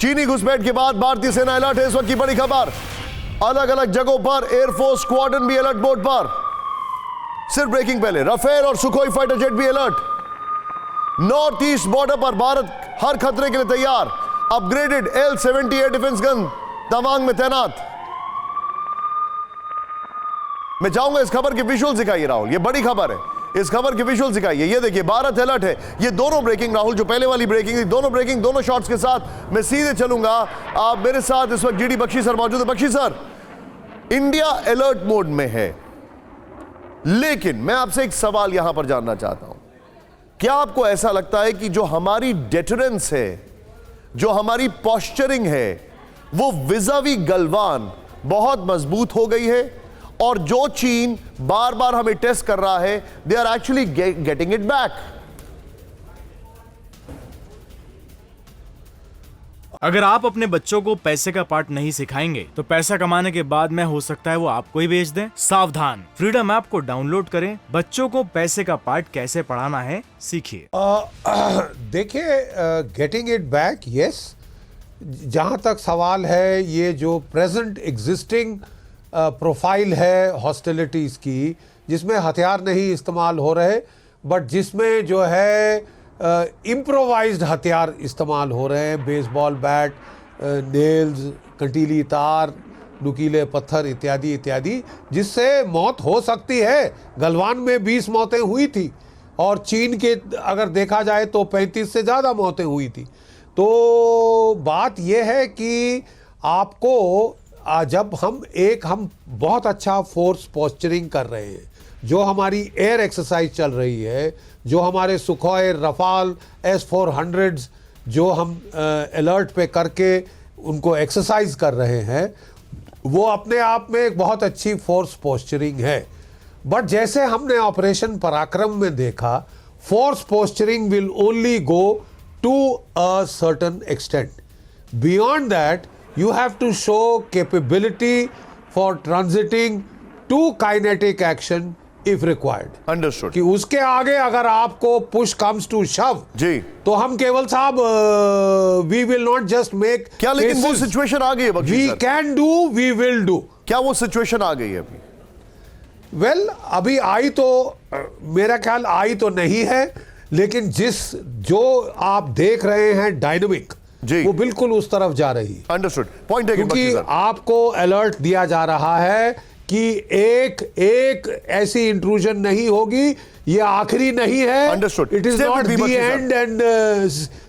चीनी घुसपैठ के बाद भारतीय सेना अलर्ट है। इस वक्त की बड़ी खबर, अलग अलग जगहों पर एयरफोर्स स्क्वाड्रन भी अलर्ट मोड पर। सिर्फ ब्रेकिंग पहले, राफेल और सुखोई फाइटर जेट भी अलर्ट। नॉर्थ ईस्ट बॉर्डर पर भारत हर खतरे के लिए तैयार। Upgraded L-70 air defence gun Tawang में तैनात। मैं चाहूंगा इस खबर के विजुअल दिखाइए राहुल, ये बड़ी खबर है, इस खबर के विजुअल दिखाइए। ये देखिए भारत अलर्ट है। ये दोनों ब्रेकिंग राहुल, जो पहले वाली ब्रेकिंग थी, दोनों ब्रेकिंग, दोनों शॉट्स के साथ मैं सीधे चलूंगा। आप मेरे साथ इस वक्त जीडी बख्शी सर मौजूद है। Bakshi sir, India alert mode में है, लेकिन मैं आपसे एक सवाल यहां पर जानना चाहता हूं। क्या आपको ऐसा लगता है कि जो हमारी डेटरेंस है, जो हमारी पोस्चरिंग है, वो विज़ावी गलवान बहुत मजबूत हो गई है, और जो चीन बार बार हमें टेस्ट कर रहा है, they are actually getting it back? अगर आप अपने बच्चों को पैसे का पार्ट नहीं सिखाएंगे तो पैसा कमाने के बाद में हो सकता है वो आपको ही बेच दें। सावधान, फ्रीडम ऐप को डाउनलोड करें, बच्चों को पैसे का पार्ट कैसे पढ़ाना है सीखिए। देखिए, गेटिंग इट बैक, यस। जहां तक सवाल है ये जो प्रेजेंट एग्जिस्टिंग प्रोफाइल है हॉस्टिलिटीज़ की, जिसमें हथियार नहीं इस्तेमाल हो रहे, बट जिसमें जो है इम्प्रोवाइज्ड हथियार इस्तेमाल हो रहे हैं, बेसबॉल बैट, नेल्स, कंटीली तार, नुकीले पत्थर इत्यादि इत्यादि, जिससे मौत हो सकती है। गलवान में 20 मौतें हुई थी और चीन के अगर देखा जाए तो 35 से ज़्यादा मौतें हुई थी। तो बात यह है कि आपको जब हम बहुत अच्छा फोर्स पोस्चरिंग कर रहे हैं, जो हमारी एयर एक्सरसाइज चल रही है, जो हमारे सुखोई, रफाल, S-400 जो हम अलर्ट पे करके उनको एक्सरसाइज कर रहे हैं, वो अपने आप में एक बहुत अच्छी फोर्स पोस्चरिंग है। बट जैसे हमने ऑपरेशन पराक्रम में देखा, force posturing will only go to a certain extent. Beyond that you have to show capability for transiting to kinetic action if required. Understood. कि उसके आगे अगर आपको push comes to shove जी, तो हम केवल साहब we will not just make क्या लेकिन वो सिचुएशन आ गई है Bakshi sir? We can do, we will do. क्या वो सिचुएशन आ गई है अभी? Well, अभी आई तो मेरा ख्याल आई तो नहीं है, लेकिन जो आप देख रहे हैं डायनामिक, वो बिल्कुल उस तरफ जा रही है। Understood, point taken. क्योंकि आपको अलर्ट दिया जा रहा है कि एक ऐसी इंट्रूजन नहीं होगी, ये आखिरी नहीं है। Understood, it is not the end and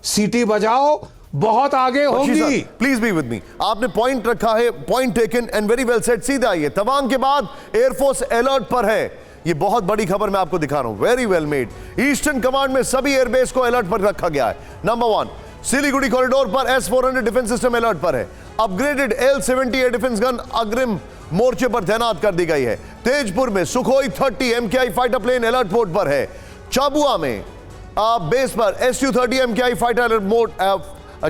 सीटी बजाओ, बहुत आगे होगी। Please be with me. आपने पॉइंट रखा है, point taken and very well said. सीधा आइए, तवांग के बाद एयरफोर्स अलर्ट पर है। ये बहुत बड़ी खबर मैं आपको दिखा रहा हूं, very well made. Eastern command में सभी एयरबेस को अलर्ट पर रखा गया है। नंबर 1, सिलीगुड़ी कॉरिडोर पर S-400 डिफेंस सिस्टम अलर्ट पर है। Upgraded L-70 air defence gun अग्रिम मोर्चे पर तैनात कर दी गई है। तेजपुर में Sukhoi 30 MKI fighter plane alert mode पर है। चाबुआ में बेस पर Su-30 MKI fighter alert mode,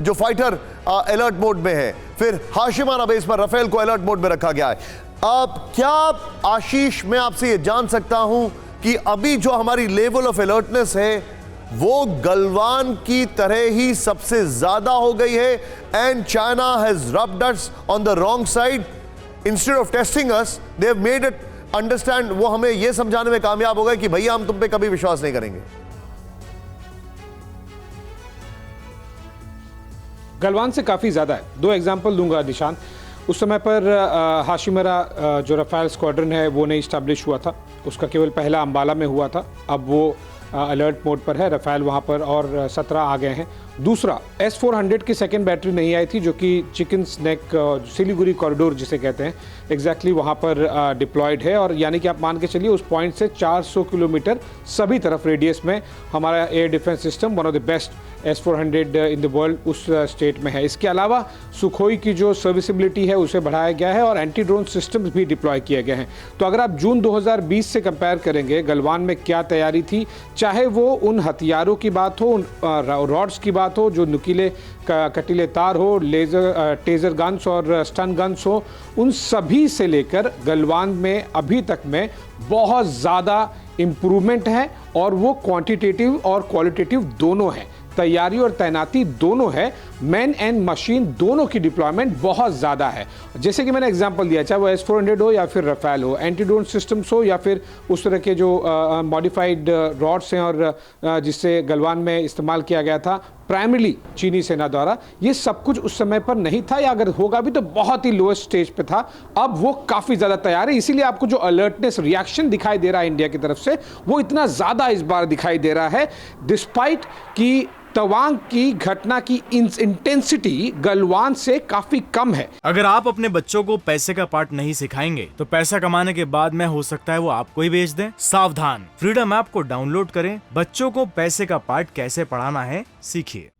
जो फाइटर अलर्ट मोड में है। फिर हाशिमाना बेस पर राफेल को अलर्ट मोड में रखा गया है। क्या आशीष, मैं आपसे ये जान सकता हूं कि अभी जो हमारी लेवल ऑफ अलर्टनेस है वो गलवान की तरह ही सबसे ज्यादा हो गई है, and China has rubbed us on the wrong side. Instead of testing us, they have made it understand. वो हमें यह समझाने में कामयाब हो गए कि भैया हम तुम पे कभी विश्वास नहीं करेंगे। गलवान से काफ़ी ज़्यादा है। 2 एग्जाम्पल दूंगा निशान। उस समय पर हाशिमरा जो रफाल स्क्वाड्रन है वो नहीं स्टैब्लिश हुआ था, उसका केवल पहला अंबाला में हुआ था। अब वो अलर्ट मोड पर है, रफाल वहाँ पर, और 17 आ गए हैं। दूसरा, S-400 की सेकंड बैटरी नहीं आई थी, जो कि चिकन स्नैक सिलीगुड़ी कॉरिडोर जिसे कहते हैं, एग्जैक्टली वहाँ पर डिप्लॉयड है। और यानी कि आप मान के चलिए उस पॉइंट से 400 किलोमीटर सभी तरफ रेडियस में हमारा air defence system one of the best S-400 in the world उस स्टेट में है। इसके अलावा सुखोई की जो सर्विसिबिलिटी है उसे बढ़ाया गया है और एंटी ड्रोन सिस्टम्स भी डिप्लॉय किए गए हैं। तो अगर आप जून 2020 से कंपेयर करेंगे गलवान में क्या तैयारी थी, चाहे वो उन हथियारों की बात हो, उन रॉड्स की बात हो, जो नुकीले कटीले तार हो, लेज़र टेज़र गन्स और स्टन गन्स हो, उन सभी से लेकर गलवान में अभी तक में बहुत ज़्यादा इम्प्रूवमेंट है, और वो क्वांटिटेटिव और क्वालिटेटिव दोनों है। तैयारी और तैनाती दोनों है, मैन एंड मशीन दोनों की डिप्लॉयमेंट बहुत ज़्यादा है। जैसे कि मैंने एग्जांपल दिया, चाहे वो S-400 हो या फिर रफेल हो, एंटी ड्रोन सिस्टम्स हो या फिर उस तरह के जो मॉडिफाइड रॉड्स हैं और जिससे गलवान में इस्तेमाल किया गया था प्राइमरीली चीनी सेना द्वारा, ये सब कुछ उस समय पर नहीं था, या अगर होगा भी तो बहुत ही लोएस्ट स्टेज पे था। अब वो काफ़ी ज़्यादा तैयार है, इसीलिए आपको जो अलर्टनेस रिएक्शन दिखाई दे रहा है इंडिया की तरफ से, वो इतना ज़्यादा इस बार दिखाई दे रहा है, डिस्पाइट कि तवांग की घटना की इंटेंसिटी गलवान से काफी कम है। अगर आप अपने बच्चों को पैसे का पार्ट नहीं सिखाएंगे तो पैसा कमाने के बाद में हो सकता है वो आपको ही बेच दें। सावधान, फ्रीडम ऐप को डाउनलोड करें, बच्चों को पैसे का पार्ट कैसे पढ़ाना है सीखिए।